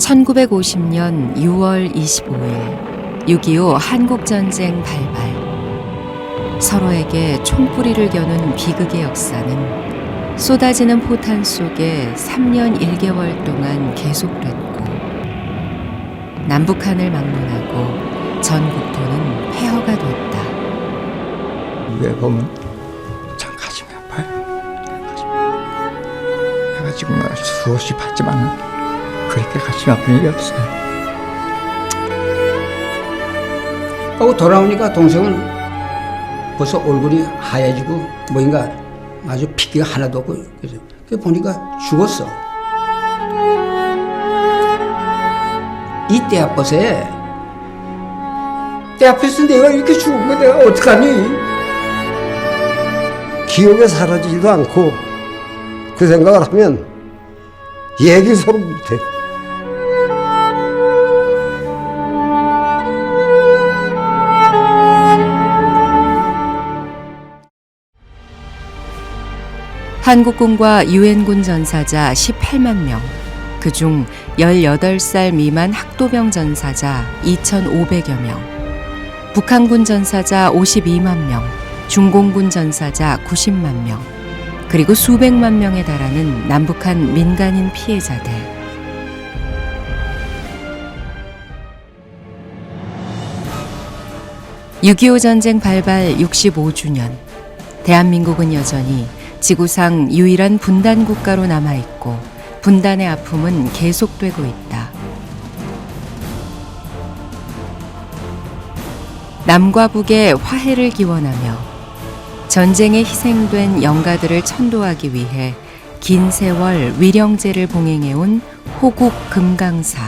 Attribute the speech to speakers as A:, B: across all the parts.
A: 1950년 6월 25일 6.25 한국전쟁 발발. 서로에게 총뿌리를 겨눈 비극의 역사는 쏟아지는 포탄 속에 3년 1개월 동안 계속됐고, 남북한을 막론하고 전 국토는 폐허가 됐다.
B: 위에 보면 참 가슴이 아파요. 내가 지금 수없이 봤지만 그렇게 가슴이 아픈 일이 없어요.
C: 하고 돌아오니까 동생은 벌써 얼굴이 하얘지고 뭔가 아주 핏기가 하나도 없고, 그래서 보니까 죽었어. 이때 아파서에 때 앞에서 내가 이렇게 죽으면 내가 어떡하니?
D: 기억에 사라지지도 않고 그 생각을 하면 얘기 서로 못해.
A: 한국군과 유엔군 전사자 18만 명, 그중 18살 미만 학도병 전사자 2,500여 명, 북한군 전사자 52만 명, 중공군 전사자 90만 명, 그리고 수백만 명에 달하는 남북한 민간인 피해자들. (6.25) 전쟁 발발 65주년, 대한민국은 여전히 지구상 유일한 분단 국가로 남아있고 분단의 아픔은 계속되고 있다. 남과 북의 화해를 기원하며 전쟁에 희생된 영가들을 천도하기 위해 긴 세월 위령제를 봉행해온 호국 금강사.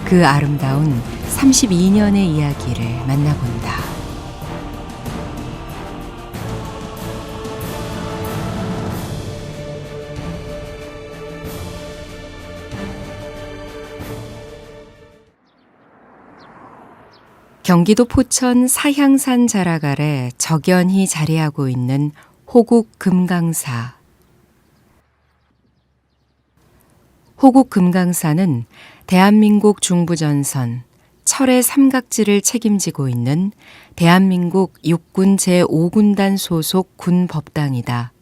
A: 그 아름다운 32년의 이야기를 만나본다. 경기도 포천 사향산 자락 아래 적연히 자리하고 있는 호국 금강사. 호국 금강사는 대한민국 중부전선 철의 삼각지를 책임지고 있는 대한민국 육군 제5군단 소속 군법당이다.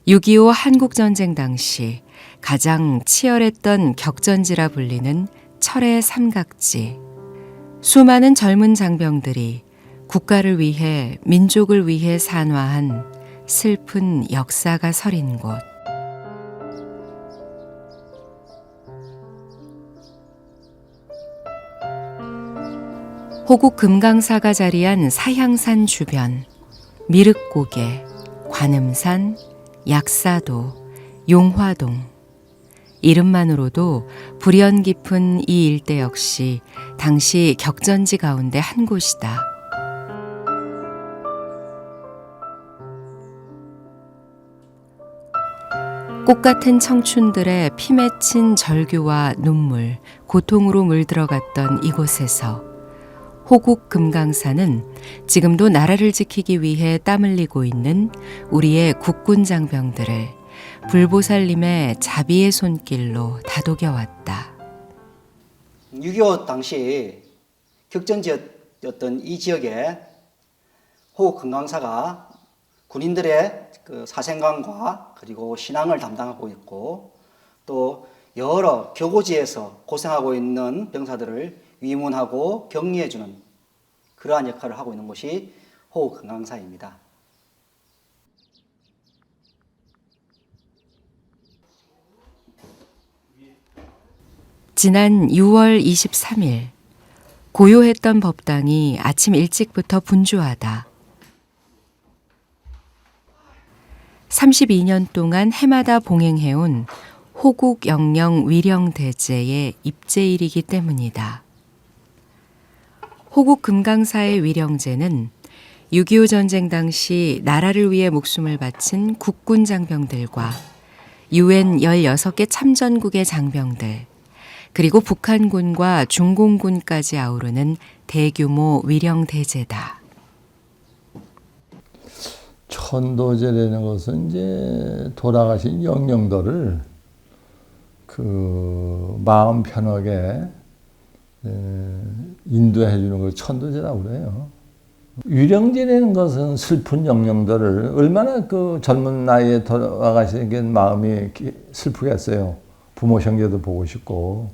A: 6.25 한국전쟁 당시 가장 치열했던 격전지라 불리는 철의 삼각지. 수많은 젊은 장병들이 국가를 위해, 민족을 위해 산화한 슬픈 역사가 서린 곳. 호국 금강사가 자리한 사향산 주변, 미륵고개, 관음산, 약사도, 용화동. 이름만으로도 불연 깊은 이 일대 역시 당시 격전지 가운데 한 곳이다. 꽃같은 청춘들의 피 맺힌 절규와 눈물, 고통으로 물들어갔던 이곳에서 호국 금강사는 지금도 나라를 지키기 위해 땀 흘리고 있는 우리의 국군 장병들을 불보살님의 자비의 손길로 다독여왔다.
E: 6.25 당시 격전지였던 이 지역에 호국 금강사가 군인들의 그 사생관과 그리고 신앙을 담당하고 있고, 또 여러 격오지에서 고생하고 있는 병사들을 위문하고 격리해주는 그러한 역할을 하고 있는 곳이 호국 금강사입니다.
A: 지난 6월 23일, 고요했던 법당이 아침 일찍부터 분주하다. 32년 동안 해마다 봉행해온 호국 영령 위령대제의 입제일이기 때문이다. 호국 금강사의 위령제는 6.25 전쟁 당시 나라를 위해 목숨을 바친 국군 장병들과 UN 16개 참전국의 장병들, 그리고 북한군과 중공군까지 아우르는 대규모 위령대제다.
F: 천도제라는 것은 이제 돌아가신 영령들을 그 마음 편하게 인도해 주는 걸 천도제라고 그래요. 위령제라는 것은 슬픈 영령들을 얼마나 그 젊은 나이에 돌아가신 마음이 슬프겠어요. 부모 형제도 보고 싶고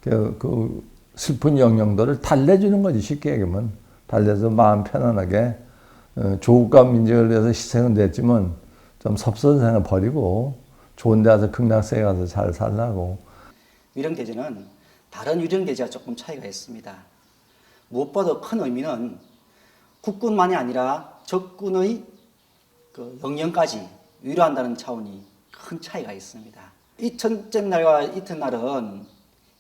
F: 그 슬픈 영령들을 달래주는 거지. 쉽게 얘기하면 달래서 마음 편안하게 조국과 민족을 위해서 희생은 됐지만 좀 섭선 생활 버리고 좋은 데 가서 극락세계 가서 잘 살라고.
E: 위령대제는 다른 위령대제와 조금 차이가 있습니다. 무엇보다 큰 의미는 국군만이 아니라 적군의 그 영령까지 위로한다는 차원이 큰 차이가 있습니다. 이 첫째 날과 이튿날은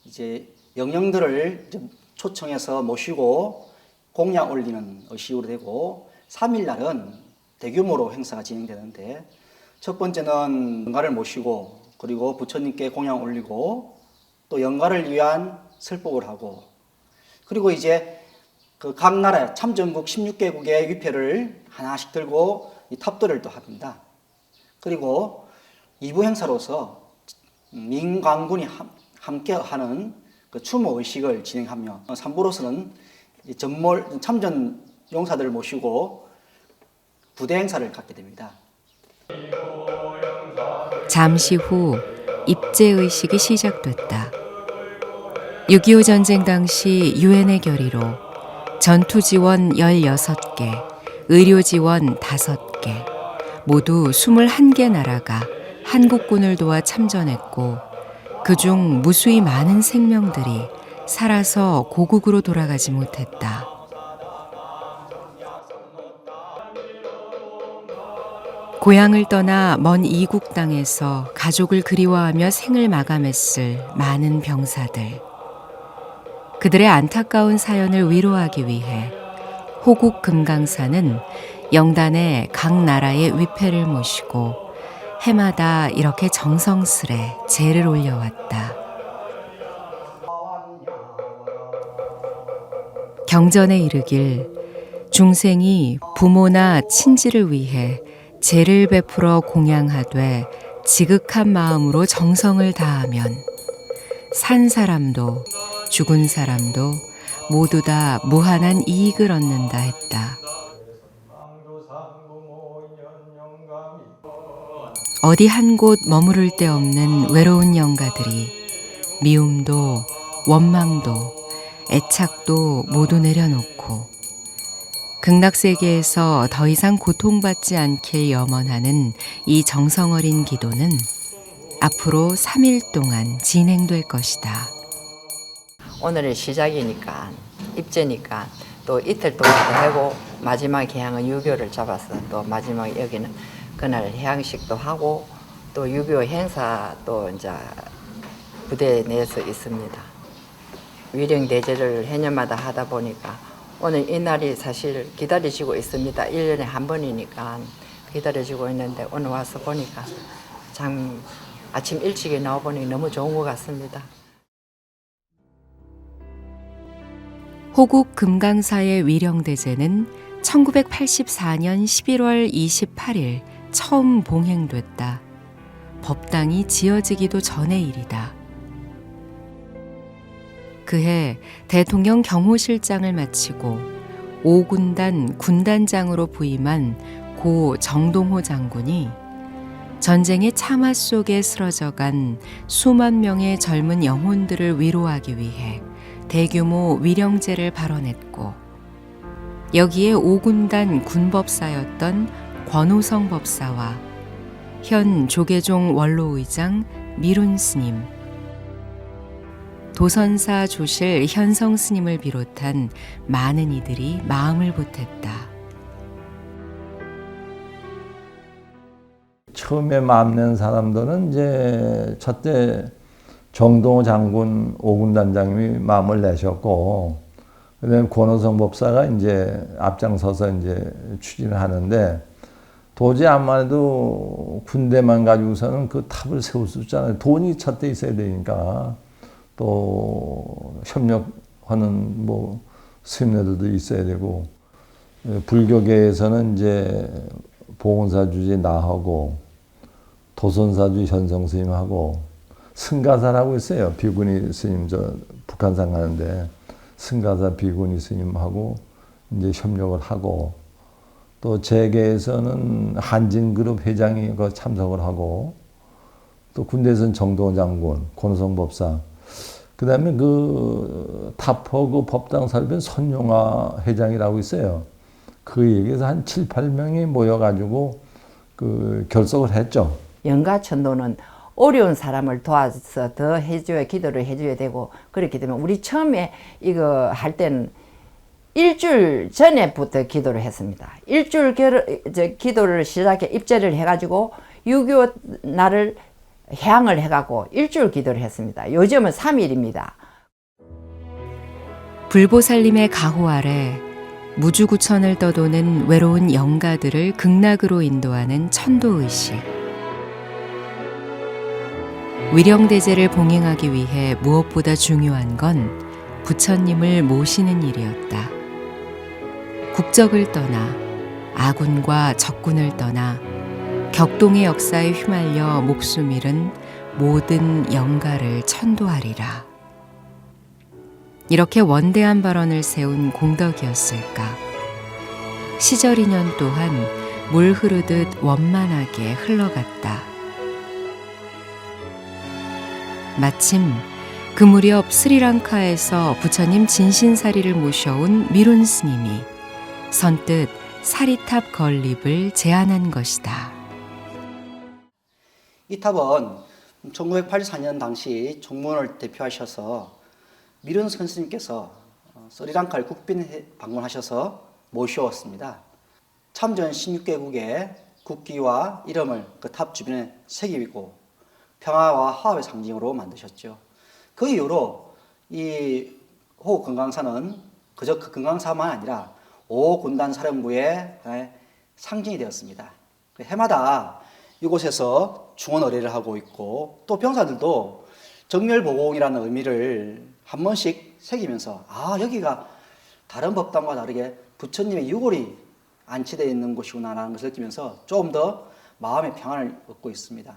E: 이제 영령들을 초청해서 모시고 공양 올리는 의식으로 되고 3일 날은 대규모로 행사가 진행되는데 첫 번째는 영가를 모시고 그리고 부처님께 공양 올리고 또 영가를 위한 설법을 하고 그리고 이제 그 각 나라 참전국 16개국의 위패를 하나씩 들고 이 탑도를 또 합니다. 그리고 2부 행사로서 민관군이 함께 하는 그 추모 의식을 진행하며 3부로서는 참전 용사들을 모시고 부대 행사를 갖게 됩니다.
A: 잠시 후 입제의식이 시작됐다. 6.25 전쟁 당시 유엔의 결의로 전투지원 16개, 의료지원 5개, 모두 21개 나라가 한국군을 도와 참전했고 그중 무수히 많은 생명들이 살아서 고국으로 돌아가지 못했다. 고향을 떠나 먼 이국 땅에서 가족을 그리워하며 생을 마감했을 많은 병사들. 그들의 안타까운 사연을 위로하기 위해 호국 금강사는 영단에 각 나라의 위패를 모시고 해마다 이렇게 정성스레 제를 올려왔다. 경전에 이르길 중생이 부모나 친지를 위해 제를 베풀어 공양하되 지극한 마음으로 정성을 다하면 산 사람도 죽은 사람도 모두 다 무한한 이익을 얻는다 했다. 어디 한 곳 머무를 데 없는 외로운 영가들이 미움도 원망도 애착도 모두 내려놓고 극락세계에서 더 이상 고통받지 않길 염원하는 이 정성 어린 기도는 앞으로 3일 동안 진행될 것이다.
G: 오늘이 시작이니까 입제니까 또 이틀 동안 더 하고 마지막 개항은 유교를 잡아서 또 마지막 여기는 그날 해양식도 하고 또 유교 행사 또 이제 부대 내에서 있습니다. 위령대제를 해년마다 하다 보니까 오늘 이날이 사실 기다려지고 있습니다. 1년에 한 번이니까 기다려지고 있는데 오늘 와서 보니까 참 아침 일찍에 나와보니 너무 좋은 것 같습니다.
A: 호국 금강사의 위령대제는 1984년 11월 28일 처음 봉행됐다. 법당이 지어지기도 전의 일이다. 그해 대통령 경호실장을 마치고 5군단 군단장으로 부임한 고 정동호 장군이 전쟁의 참화 속에 쓰러져간 수만 명의 젊은 영혼들을 위로하기 위해 대규모 위령제를 발언했고 여기에 5군단 군법사였던 권오성 법사와 현 조계종 원로의장 미룬 스님, 도선사 조실 현성 스님을 비롯한 많은 이들이 마음을 보탰다.
F: 처음에 마음 낸 사람들은 이제 첫째 정동호 장군 5군 단장님이 마음을 내셨고, 그다음에 권오성 법사가 이제 앞장서서 이제 추진을 하는데, 도저히 아무래도 군대만 가지고서는 그 탑을 세울 수 없잖아요. 돈이 첫째 있어야 되니까. 또 협력하는 스님들도 있어야 되고, 불교계에서는 이제 보건사주지 나하고 도선사주 현성 스님하고 승가사라고 있어요. 비구니 스님 저 북한산 가는데 승가사 비구니 스님하고 이제 협력을 하고 또 재계에서는 한진그룹 회장이 그 참석을 하고 또 군대에서는 정동원 장군, 권호성 법사 그 다음에 그 타포 그 법당 설변 선용화 회장이라고 있어요. 그 얘기에서 한 7, 8명이 모여가지고 그 결석을 했죠.
G: 영가천도는 어려운 사람을 도와서 더 해줘야 기도를 해줘야 되고 그렇기 때문에 우리 처음에 이거 할 때는 일주일 전에부터 기도를 했습니다. 일주일 기도를 시작해 입제를 해가지고 6.25 날을 해양을 해갖고 일주일 기도를 했습니다. 요즘은 3일입니다.
A: 불보살님의 가호 아래 무주구천을 떠도는 외로운 영가들을 극락으로 인도하는 천도의식. 위령대제를 봉행하기 위해 무엇보다 중요한 건 부처님을 모시는 일이었다. 국적을 떠나 아군과 적군을 떠나 격동의 역사에 휘말려 목숨 잃은 모든 영가를 천도하리라. 이렇게 원대한 발언을 세운 공덕이었을까. 시절 인연 또한 물 흐르듯 원만하게 흘러갔다. 마침 그 무렵 스리랑카에서 부처님 진신사리를 모셔온 미룬 스님이 선뜻 사리탑 건립을 제안한 것이다.
E: 이 탑은 1984년 당시 총무원을 대표하셔서 미룬 선생님께서 스리랑카를 국빈 방문하셔서 모셔왔습니다. 참전 16개국의 국기와 이름을 그 탑 주변에 새기고 평화와 화합의 상징으로 만드셨죠. 그 이후로 이 호국 금강산은 그저 그 금강산만 아니라 5 군단 사령부의 상징이 되었습니다. 해마다 이곳에서 중원 의례를 하고 있고 또 병사들도 정멸보공이라는 의미를 한 번씩 새기면서 여기가 다른 법당과 다르게 부처님의 유골이 안치되어 있는 곳이구나라는 것을 느끼면서 조금 더 마음의 평안을 얻고 있습니다.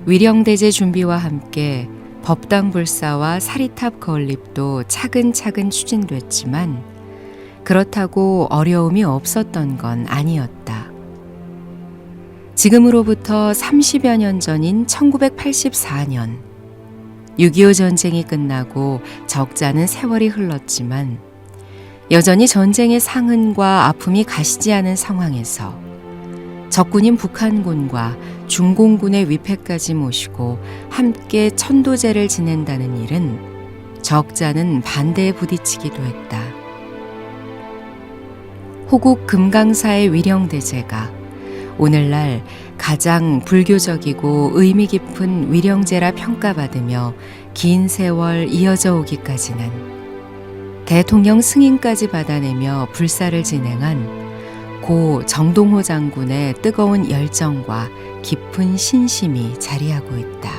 A: 위령대제 준비와 함께 법당 불사와 사리탑 건립도 차근차근 추진됐지만 그렇다고 어려움이 없었던 건 아니었다. 지금으로부터 30여 년 전인 1984년 6.25 전쟁이 끝나고 적잖은 세월이 흘렀지만 여전히 전쟁의 상흔과 아픔이 가시지 않은 상황에서 적군인 북한군과 중공군의 위패까지 모시고 함께 천도제를 지낸다는 일은 적잖은 반대에 부딪히기도 했다. 호국 금강사의 위령대제가 오늘날 가장 불교적이고 의미 깊은 위령제라 평가받으며 긴 세월 이어져 오기까지는 대통령 승인까지 받아내며 불사를 진행한 고 정동호 장군의 뜨거운 열정과 깊은 신심이 자리하고 있다.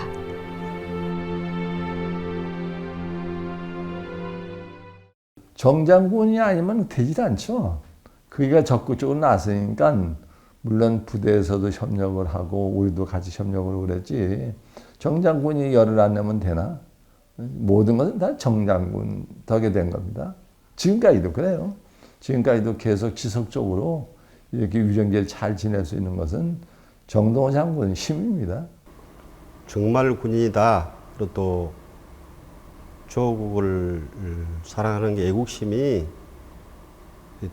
F: 정장군이 아니면 되지 않죠. 그게 적극적으로 나서니까 물론 부대에서도 협력을 하고 우리도 같이 협력을 그랬지. 정장군이 열을 안 내면 되나? 모든 것은 다 정장군 덕에 된 겁니다. 지금까지도 그래요. 지금까지도 계속 지속적으로 이렇게 위령제를 잘 지낼 수 있는 것은 정동호 장군 힘입니다.
D: 정말 군인이다. 그리고 또 조국을 사랑하는 게 애국심이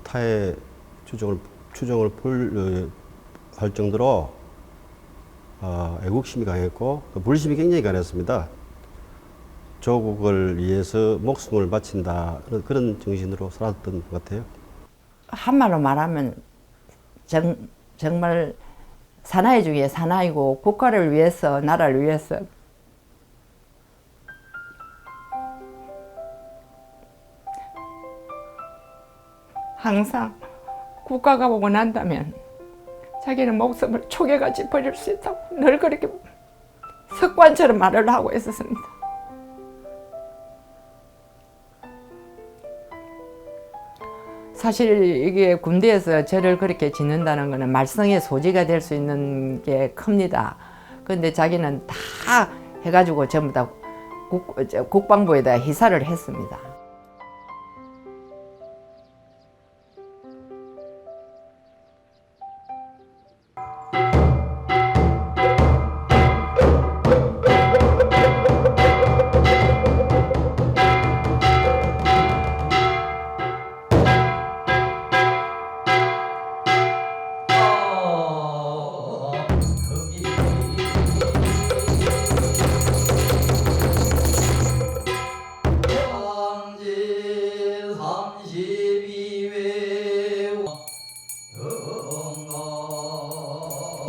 D: 타의 추정을 할 정도로 애국심이 강했고 불심이 굉장히 강했습니다. 조국을 위해서 목숨을 바친다 그런 정신으로 살았던 것 같아요.
G: 한말로 말하면 정말 사나이 중에 사나이고 국가를 위해서 나라를 위해서 항상 국가가 원한다면 자기는 목숨을 초계까지 버릴 수 있다고 늘 그렇게 습관처럼 말을 하고 있었습니다. 사실 이게 군대에서 절을 그렇게 짓는다는 것은 말썽의 소지가 될 수 있는 게 큽니다. 그런데 자기는 다 해가지고 전부 다 국방부에다 희사를 했습니다.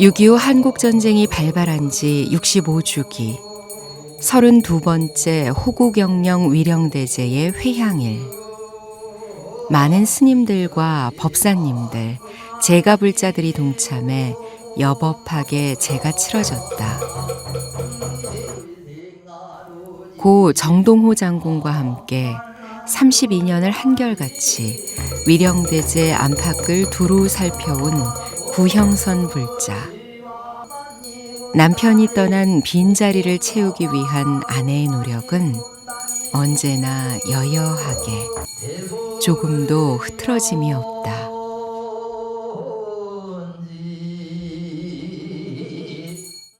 A: (6.25) 한국전쟁이 발발한 지 65주기 32번째 호국영령 위령대제의 회향일. 많은 스님들과 법사님들, 제가불자들이 동참해 여법하게 제가 치러졌다. 고 정동호 장군과 함께 32년을 한결같이 위령대제 안팎을 두루 살펴온 구형선 불자. 남편이 떠난 빈자리를 채우기 위한 아내의 노력은 언제나 여여하게 조금도 흐트러짐이 없다.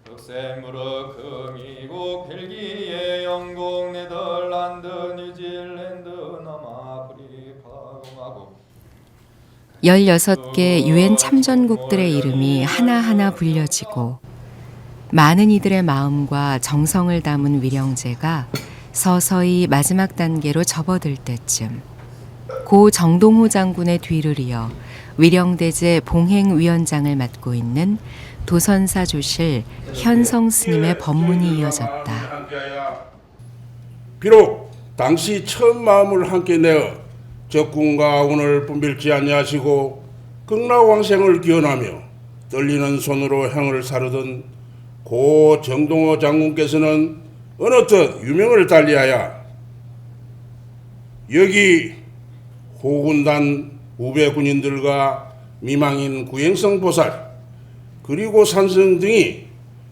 H: 흑샘으로 금이고 벨기에 영국 네덜란드 뉴질랜드 남아프리카 공화국
A: 16개 유엔 참전국들의 이름이 하나하나 불려지고 많은 이들의 마음과 정성을 담은 위령제가 서서히 마지막 단계로 접어들 때쯤 고 정동호 장군의 뒤를 이어 위령대제 봉행위원장을 맡고 있는 도선사 조실 현성 스님의 법문이 이어졌다.
I: 비록 당시 처음 마음을 함께 내어 적군과 운을 분별지 아니하시고 극락왕생을 기원하며 떨리는 손으로 향을 사르던 고 정동호 장군께서는 어느덧 유명을 달리하여 여기 호군단 우배 군인들과 미망인 구행성 보살 그리고 산성 등이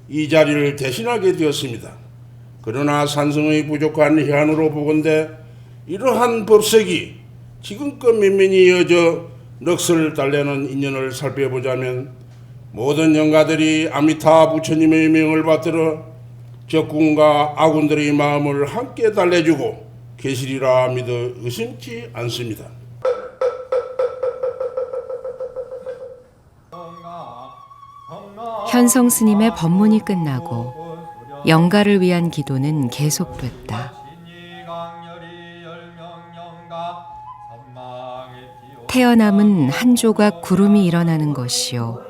I: 이 자리를 대신하게 되었습니다. 그러나 산성의 부족한 해안으로 보건대 이러한 법석이 지금껏 면면이 이어져 넋을 달래는 인연을 살펴보자면 모든 영가들이 아미타 부처님의 명을 받들어 적군과 아군들의 마음을 함께 달래주고 계시리라 믿어 의심치 않습니다.
A: 현성 스님의 법문이 끝나고 영가를 위한 기도는 계속됐다. 태어남은 한 조각 구름이 일어나는 것이요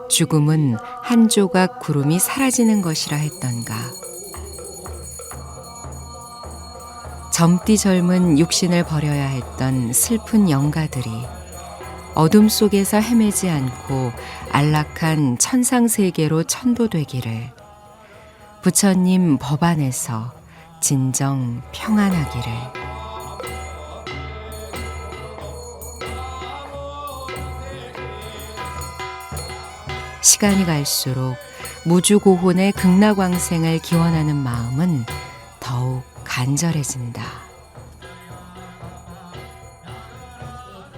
A: 죽음은 한 조각 구름이 사라지는 것이라 했던가. 젊디 젊은 육신을 버려야 했던 슬픈 영가들이 어둠 속에서 헤매지 않고 안락한 천상세계로 천도되기를, 부처님 법 안에서 진정 평안하기를. 시간이 갈수록 무주고혼의 극락왕생을 기원하는 마음은 더욱 간절해진다.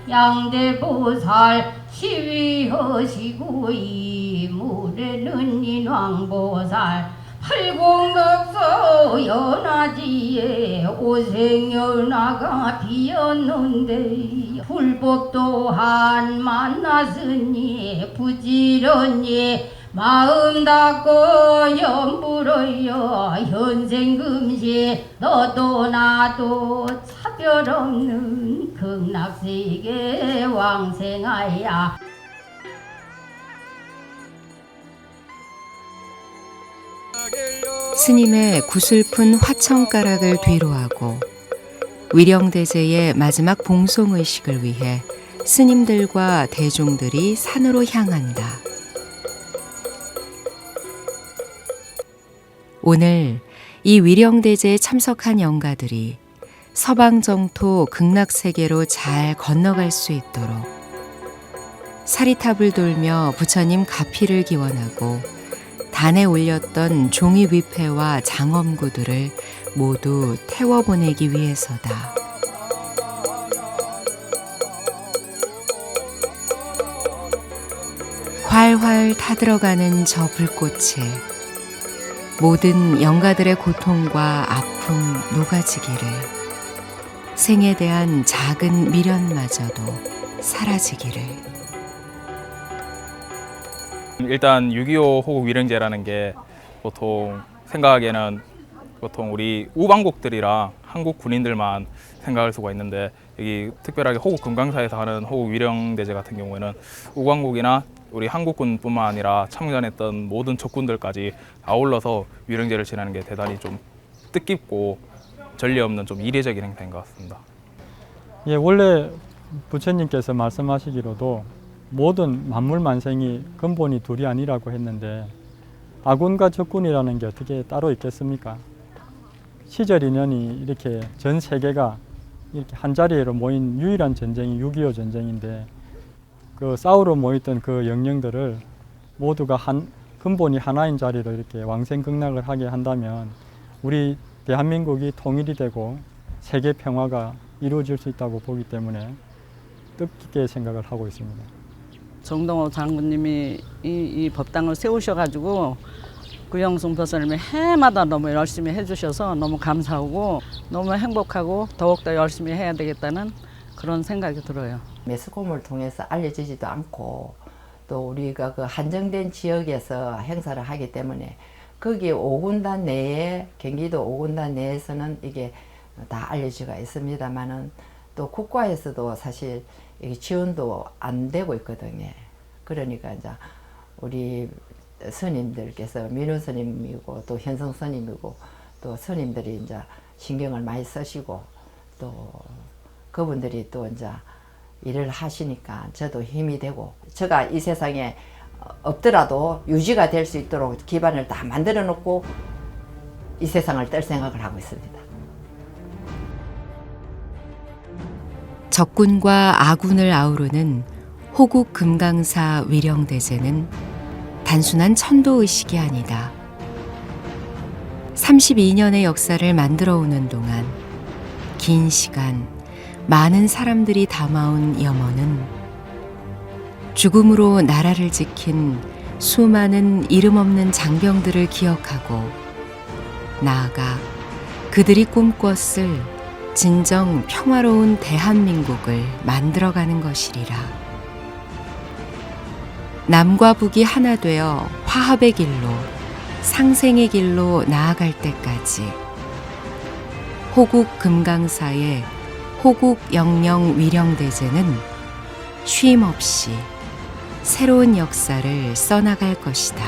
J: 양대보살 시위하시고 이물에는 인왕보살 팔공덕서 연화지에 오생연화가 피었는데 불법 또한 만났으니 부지런히 마음 닫고 염불어요. 현생금시 너도 나도 차별 없는 극락세계 왕생하야.
A: 스님의 구슬픈 화청가락을 뒤로하고 위령대제의 마지막 봉송의식을 위해 스님들과 대중들이 산으로 향한다. 오늘 이 위령대제에 참석한 영가들이 서방 정토 극락세계로 잘 건너갈 수 있도록 사리탑을 돌며 부처님 가피를 기원하고 단에 올렸던 종이 위패와 장엄구들을 모두 태워보내기 위해서다. 활활 타들어가는 저 불꽃에 모든 영가들의 고통과 아픔 녹아지기를, 생에 대한 작은 미련마저도 사라지기를.
K: 일단 6.25 호국 위령제라는 게 보통 생각하기에는 보통 우리 우방국들이랑 한국 군인들만 생각할 수가 있는데, 여기 특별하게 호국 금강사에서 하는 호국 위령대제 같은 경우에는 우방국이나 우리 한국군뿐만 아니라 참전했던 모든 적군들까지 아울러서 위령제를 지내는 게 대단히 좀 뜻깊고 전례 없는 좀 이례적인 행사인 것 같습니다.
L: 예, 원래 부처님께서 말씀하시기로도 모든 만물 만생이 근본이 둘이 아니라고 했는데, 아군과 적군이라는 게 어떻게 따로 있겠습니까? 시절 인연이 이렇게 전 세계가 이렇게 한 자리로 모인 유일한 전쟁이 6.25 전쟁인데, 그 싸우러 모였던 그 영령들을 모두가 근본이 하나인 자리로 이렇게 왕생극락을 하게 한다면 우리 대한민국이 통일이 되고 세계 평화가 이루어질 수 있다고 보기 때문에 뜻깊게 생각을 하고 있습니다.
M: 정동호 장군님이 이 법당을 세우셔가지고 구영순 보살님이 해마다 너무 열심히 해주셔서 너무 감사하고 너무 행복하고 더욱더 열심히 해야 되겠다는 그런 생각이 들어요.
G: 매스컴을 통해서 알려지지도 않고 또 우리가 그 한정된 지역에서 행사를 하기 때문에 거기 5군단 내에, 경기도 5군단 내에서는 이게 다 알려지가 있습니다만은 또 국가에서도 사실 이게 지원도 안 되고 있거든요. 그러니까 이제 우리 스님들께서 민우 스님이고 또 현성 스님이고 또 스님들이 이제 신경을 많이 쓰시고 또 그분들이 또 이제 일을 하시니까 저도 힘이 되고, 제가 이 세상에 없더라도 유지가 될 수 있도록 기반을 다 만들어 놓고 이 세상을 뗄 생각을 하고 있습니다.
A: 적군과 아군을 아우르는 호국 금강사 위령대제는 단순한 천도의식이 아니다. 32년의 역사를 만들어 오는 동안 긴 시간 많은 사람들이 담아온 염원은 죽음으로 나라를 지킨 수많은 이름 없는 장병들을 기억하고 나아가 그들이 꿈꿨을 진정 평화로운 대한민국을 만들어가는 것이리라. 남과 북이 하나 되어 화합의 길로, 상생의 길로 나아갈 때까지 호국 금강사의 호국 영령 위령대제는 쉼 없이 새로운 역사를 써나갈 것이다.